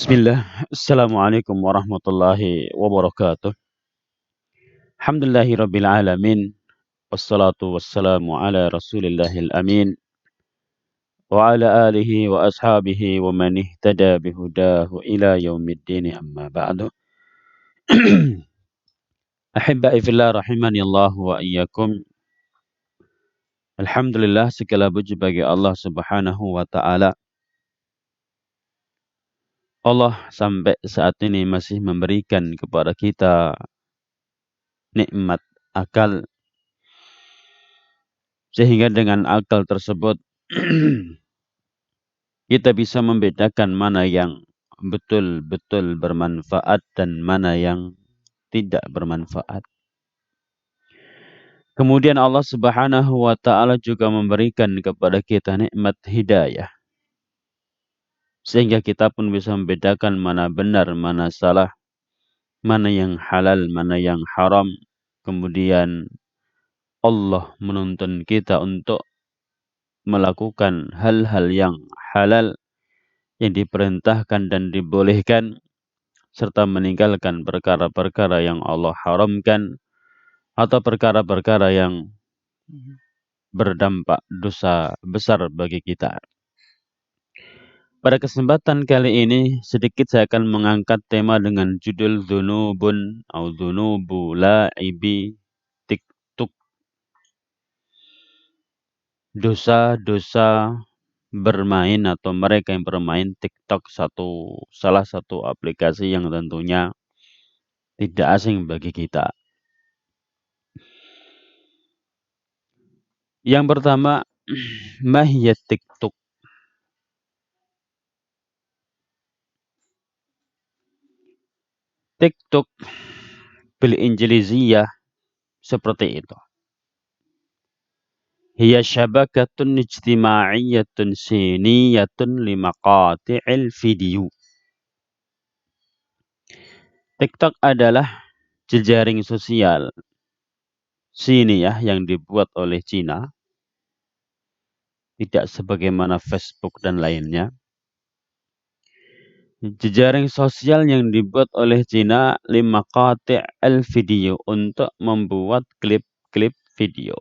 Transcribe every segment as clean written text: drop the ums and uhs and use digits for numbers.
Bismillah. Assalamualaikum warahmatullahi wabarakatuh. Alhamdulillahi rabbil alamin. Wassalatu wassalamu ala rasulillahil amin. Wa ala alihi wa ashabihi wa man ihtada bihudahu ila yaumiddin amma ba'du. Ahibba'i fillah rahimani Allah wa iyyakum. Alhamdulillah, segala puji bagi Allah subhanahu wa ta'ala. Allah sampai saat ini masih memberikan kepada kita nikmat akal, sehingga dengan akal tersebut kita bisa membedakan mana yang betul-betul bermanfaat dan mana yang tidak bermanfaat. Kemudian Allah Subhanahu wa taala juga memberikan kepada kita nikmat hidayah, sehingga kita pun bisa membedakan mana benar, mana salah, mana yang halal, mana yang haram. Kemudian Allah menuntun kita untuk melakukan hal-hal yang halal, yang diperintahkan dan dibolehkan, serta meninggalkan perkara-perkara yang Allah haramkan atau perkara-perkara yang berdampak dosa besar bagi kita. Pada kesempatan kali ini sedikit saya akan mengangkat tema dengan judul Dzunubun atau Dzunubu La'ibi TikTok. Dosa-dosa bermain atau mereka yang bermain TikTok, salah satu aplikasi yang tentunya tidak asing bagi kita. Yang pertama, mahiyat TikTok. TikTok bil Injiliziyah seperti itu. Hiya syabakatun ijtima'iyyatun siniyatun limaqati'il video. TikTok adalah jejaring sosial siniyah yang dibuat oleh Cina, tidak sebagaimana Facebook dan lainnya. Jejaring sosial yang dibuat oleh Cina limaqati'il video, untuk membuat klip-klip video.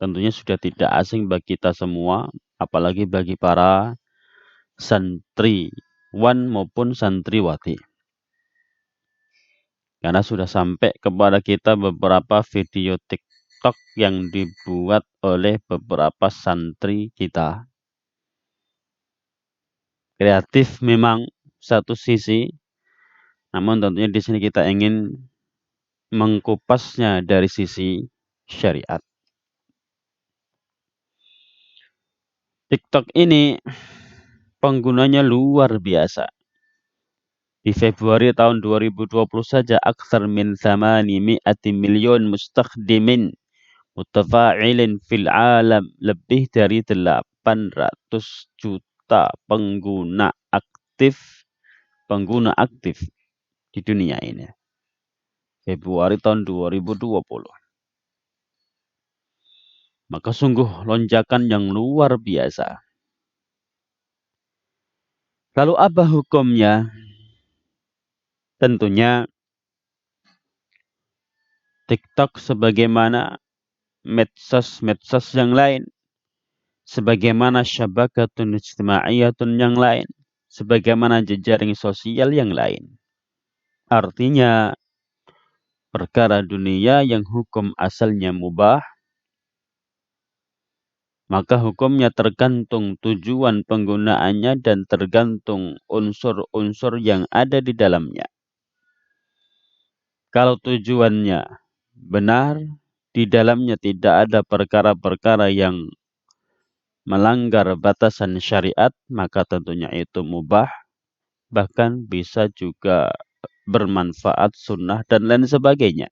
Tentunya sudah tidak asing bagi kita semua, apalagi bagi para santriwan maupun santriwati. Karena sudah sampai kepada kita beberapa video TikTok yang dibuat oleh beberapa santri kita. Kreatif memang satu sisi, namun tentunya di sini kita ingin mengkupasnya dari sisi syariat. TikTok ini penggunanya luar biasa. Di Februari tahun 2020 saja aksar min 800 milyon mustakhdimin mutafa'ilin fil alam, lebih dari 800 juta pengguna aktif di dunia ini. Februari tahun 2020. Maka sungguh lonjakan yang luar biasa. Lalu apa hukumnya? Tentunya TikTok sebagaimana medsos yang lain, sebagaimana syabakatun ijtima'iyyatun yang lain, sebagaimana jejaring sosial yang lain. Artinya perkara dunia yang hukum asalnya mubah, maka hukumnya tergantung tujuan penggunaannya dan tergantung unsur-unsur yang ada di dalamnya. Kalau tujuannya benar, di dalamnya tidak ada perkara-perkara yang melanggar batasan syariat, maka tentunya itu mubah, bahkan bisa juga bermanfaat, sunnah, dan lain sebagainya.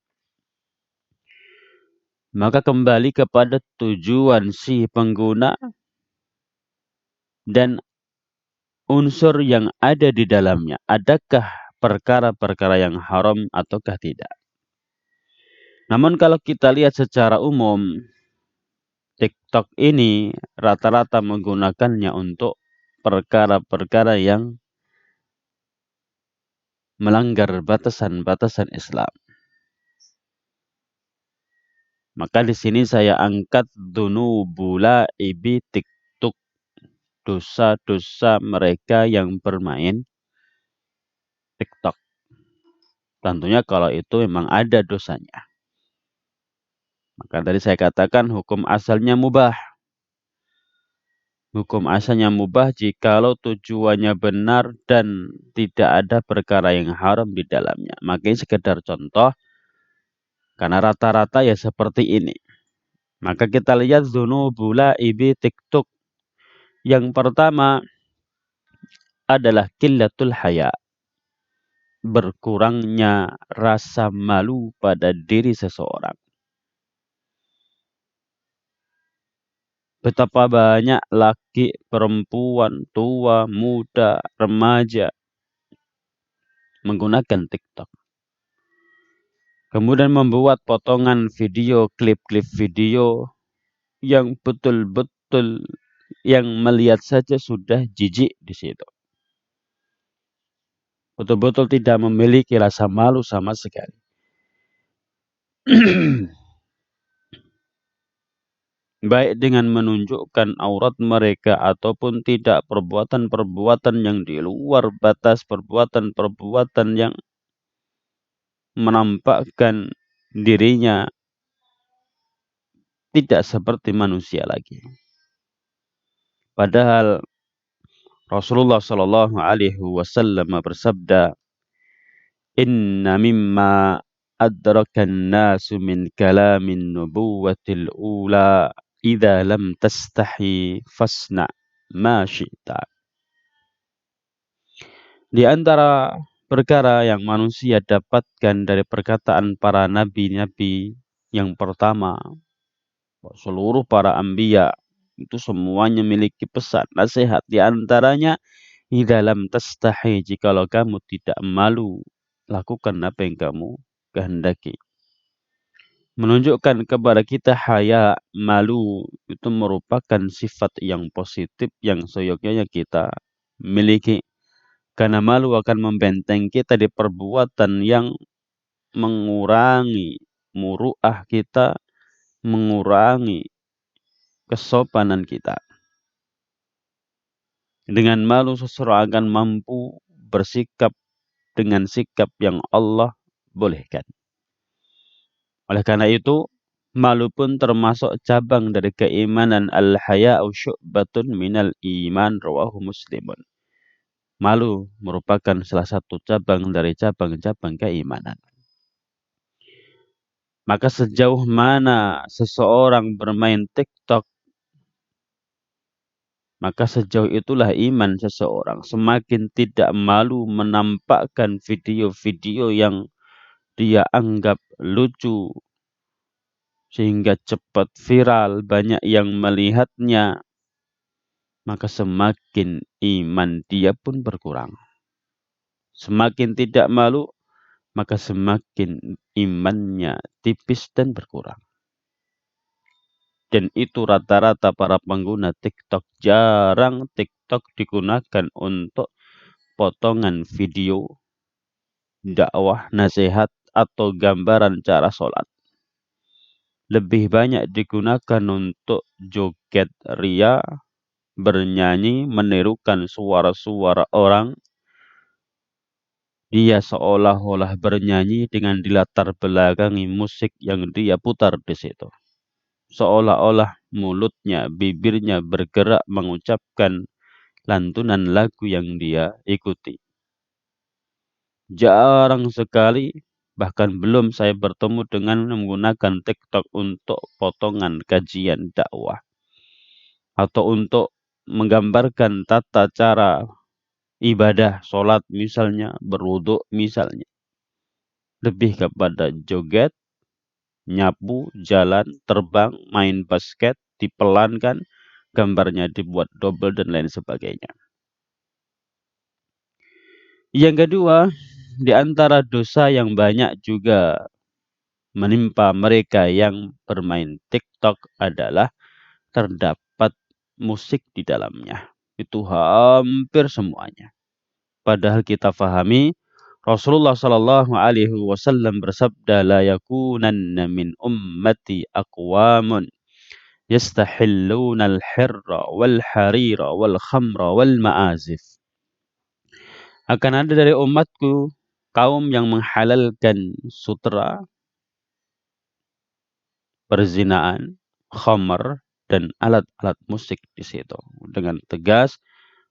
Maka kembali kepada tujuan si pengguna dan unsur yang ada di dalamnya. Adakah perkara-perkara yang haram ataukah tidak? Namun kalau kita lihat secara umum, TikTok ini rata-rata menggunakannya untuk perkara-perkara yang melanggar batasan-batasan Islam. Maka di sini saya angkat dzunubul ibi TikTok, dosa-dosa mereka yang bermain TikTok. Tentunya kalau itu memang ada dosanya. Maka tadi saya katakan hukum asalnya mubah. Hukum asalnya mubah jikalau tujuannya benar dan tidak ada perkara yang haram di dalamnya. Makanya sekedar contoh, karena rata-rata ya seperti ini. Maka kita lihat dzunubul ibi TikTok. Yang pertama adalah qillatul haya. Berkurangnya rasa malu pada diri seseorang. Betapa banyak laki, perempuan, tua, muda, remaja menggunakan TikTok. Kemudian membuat potongan video, klip-klip video yang betul-betul yang melihat saja sudah jijik di situ. Betul-betul tidak memiliki rasa malu sama sekali. Baik dengan menunjukkan aurat mereka ataupun tidak, perbuatan-perbuatan yang di luar batas, perbuatan-perbuatan yang menampakkan dirinya tidak seperti manusia lagi. Padahal Rasulullah sallallahu alaihi wasallam bersabda, "Inna mimma adrakan nasu min kalamin nubuwatil ula idza lam tastahi fasna ma syi'ta." Di antara perkara yang manusia dapatkan dari perkataan para nabi-nabi yang pertama, seluruh para anbiya itu semuanya memiliki pesan, nasihat. Di antaranya, idza lam tastahi, jikalau kamu tidak malu, lakukan apa yang kamu kehendaki. Menunjukkan kepada kita haya, malu itu merupakan sifat yang positif yang seyogyanya kita miliki. Karena malu akan membenteng kita di perbuatan yang mengurangi muruah kita, mengurangi kesopanan kita. Dengan malu seseorang akan mampu bersikap dengan sikap yang Allah bolehkan. Oleh karena itu, malu pun termasuk cabang dari keimanan. Al-haya'u syu'batun minal iman, rawahu Muslimun. Malu merupakan salah satu cabang dari cabang-cabang keimanan. Maka sejauh mana seseorang bermain TikTok, maka sejauh itulah iman seseorang. Semakin tidak malu menampakkan video-video yang dia anggap lucu, sehingga cepat viral, banyak yang melihatnya, maka semakin iman dia pun berkurang. Semakin tidak malu, maka semakin imannya tipis dan berkurang. Dan itu rata-rata para pengguna TikTok. Jarang TikTok digunakan untuk potongan video, dakwah, nasihat, atau gambaran cara sholat. Lebih banyak digunakan untuk joget ria, bernyanyi, menirukan suara-suara orang. Dia seolah-olah bernyanyi dengan dilatar belakangi musik yang dia putar di situ. Seolah-olah mulutnya, bibirnya bergerak mengucapkan lantunan lagu yang dia ikuti. Jarang sekali, bahkan belum saya bertemu dengan menggunakan TikTok untuk potongan kajian dakwah. Atau untuk menggambarkan tata cara ibadah, sholat misalnya, berwudu misalnya. Lebih kepada joget, nyapu, jalan, terbang, main basket, dipelankan, gambarnya dibuat double dan lain sebagainya. Yang kedua, di antara dosa yang banyak juga menimpa mereka yang bermain TikTok adalah terdapat musik di dalamnya. Itu hampir semuanya. Padahal kita fahami Rasulullah sallallahu alaihi wasallam bersabda, la yakunanna min ummati aqwamun yastahilluna al-hirra wal harira wal khamra wal ma'azif. Akan ada dari umatku kaum yang menghalalkan sutra, perzinaan, khamr, dan alat-alat musik di situ. Dengan tegas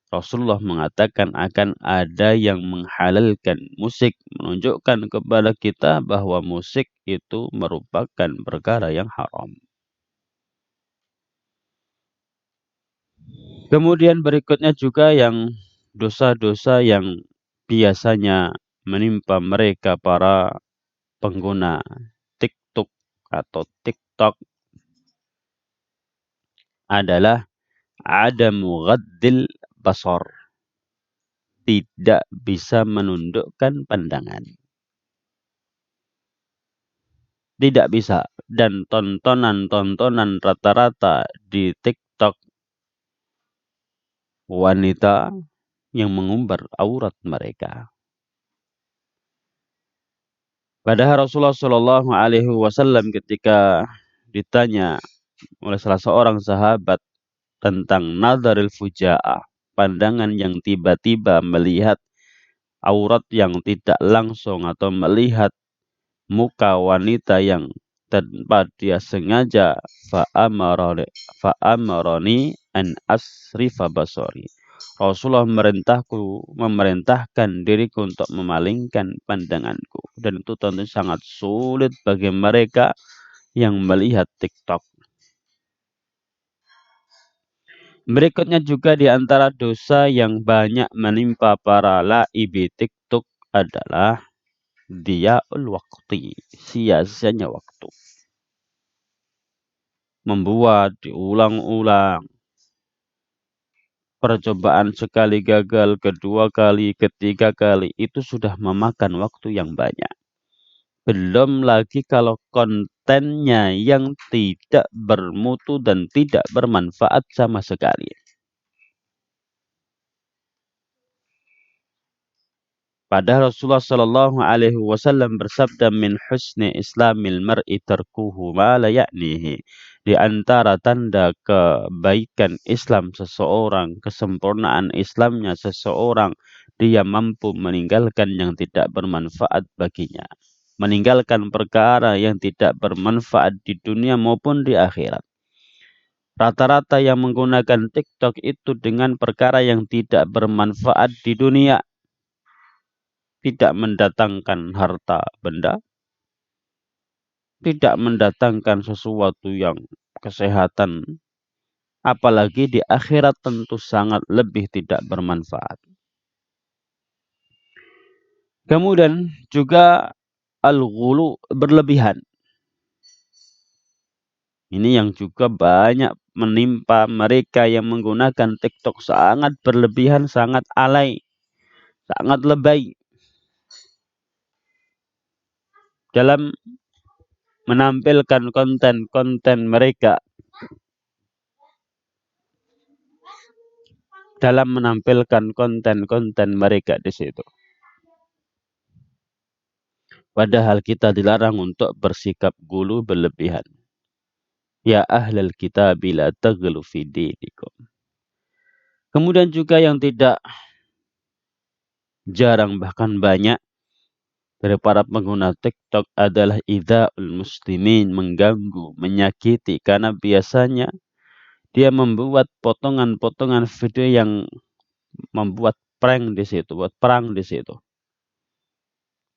Rasulullah mengatakan akan ada yang menghalalkan musik, menunjukkan kepada kita bahwa musik itu merupakan perkara yang haram. Kemudian berikutnya juga yang dosa-dosa yang biasanya menimpa mereka para pengguna TikTok atau TikTok adalah adamu ghaddil basar. Tidak bisa menundukkan pandangan. Tidak bisa. Dan tontonan-tontonan rata-rata di TikTok wanita yang mengumbar aurat mereka. Padahal Rasulullah Shallallahu Alaihi Wasallam ketika ditanya oleh salah seorang sahabat tentang nadaril fuja'ah, pandangan yang tiba-tiba melihat aurat yang tidak langsung atau melihat muka wanita yang tanpa dia sengaja, fa'amarani an asrifa basari. Rasulullah memerintahkan diriku untuk memalingkan pandanganku. Dan itu tentu sangat sulit bagi mereka yang melihat TikTok. Berikutnya juga di antara dosa yang banyak menimpa para laibi TikTok adalah dia'ul waqti, sia-sianya waktu. Membuat diulang-ulang. Percobaan sekali gagal, kedua kali, ketiga kali, itu sudah memakan waktu yang banyak. Belum lagi kalau kontennya yang tidak bermutu dan tidak bermanfaat sama sekali. Padahal Rasulullah Shallallahu Alaihi Wasallam bersabda, min husni islamil mar'i tarkuhu ma la ya'nihi. Di antara tanda kebaikan Islam seseorang, kesempurnaan Islamnya seseorang, dia mampu meninggalkan yang tidak bermanfaat baginya. Meninggalkan perkara yang tidak bermanfaat di dunia maupun di akhirat. Rata-rata yang menggunakan TikTok itu dengan perkara yang tidak bermanfaat di dunia, tidak mendatangkan harta benda, tidak mendatangkan sesuatu yang kesehatan, apalagi di akhirat tentu sangat lebih tidak bermanfaat. Kemudian juga al-ghulu, berlebihan. Ini yang juga banyak menimpa mereka yang menggunakan TikTok, sangat berlebihan, sangat alay, sangat lebay dalam menampilkan konten-konten mereka, di situ. Padahal kita dilarang untuk bersikap gulu berlebihan. Ya ahlal kitab la taghlu fi dinikum. Kemudian juga yang tidak jarang bahkan banyak dari para pengguna TikTok adalah idza'ul muslimin, mengganggu, menyakiti, karena biasanya dia membuat potongan-potongan video yang membuat prank di situ, buat perang di situ.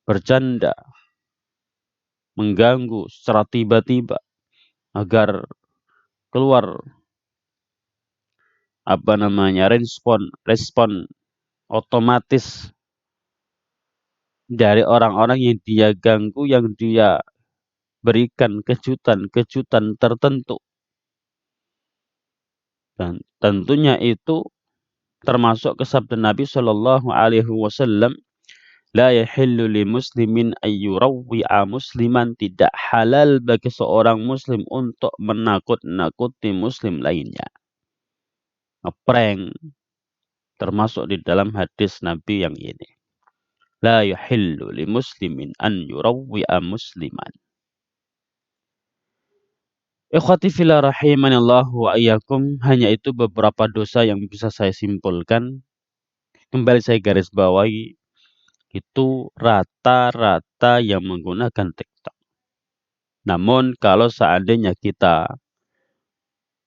Bercanda, mengganggu secara tiba-tiba agar keluar respon otomatis dari orang-orang yang dia ganggu, yang dia berikan kejutan-kejutan tertentu. Dan tentunya itu termasuk ke sabda Nabi Shallallahu Alaihi Wasallam, la yahillu li muslimin ayyurawwi'a musliman, tidak halal bagi seorang muslim untuk menakut-nakuti muslim lainnya. Ngeprank, termasuk di dalam hadis Nabi yang ini. La yuhillu li muslimin an yurawwi'a musliman. Ikhwati fillah rahimanillah wa iyyakum, hanya itu beberapa dosa yang bisa saya simpulkan. Kembali saya garis bawahi, itu rata-rata yang menggunakan TikTok. Namun kalau seandainya kita,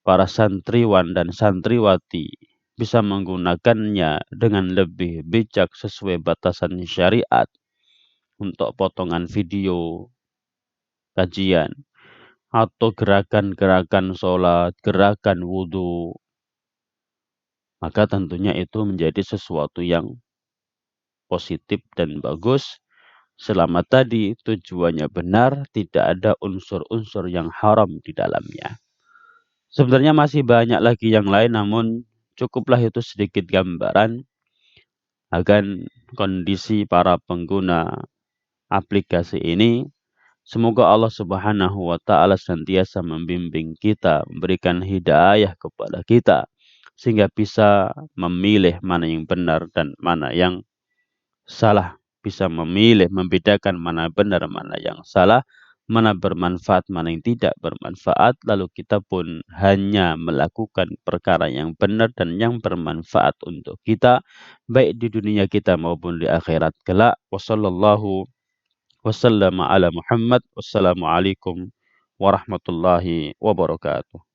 para santriwan dan santriwati, bisa menggunakannya dengan lebih bijak sesuai batasan syariat untuk potongan video kajian atau gerakan-gerakan sholat, gerakan wudhu, maka tentunya itu menjadi sesuatu yang positif dan bagus. Selama tadi tujuannya benar, tidak ada unsur-unsur yang haram di dalamnya. Sebenarnya masih banyak lagi yang lain, namun cukuplah itu sedikit gambaran agar kondisi para pengguna aplikasi ini. Semoga Allah Subhanahu wa Ta'ala senantiasa membimbing kita, memberikan hidayah kepada kita, sehingga bisa memilih mana yang benar dan mana yang salah, bisa memilih, membedakan mana benar, mana yang salah, mana bermanfaat, mana yang tidak bermanfaat, lalu kita pun hanya melakukan perkara yang benar dan yang bermanfaat untuk kita, baik di dunia kita maupun di akhirat kelak. Wassallallahu wasallam ala Muhammad. Wassalamualaikum warahmatullahi wabarakatuh.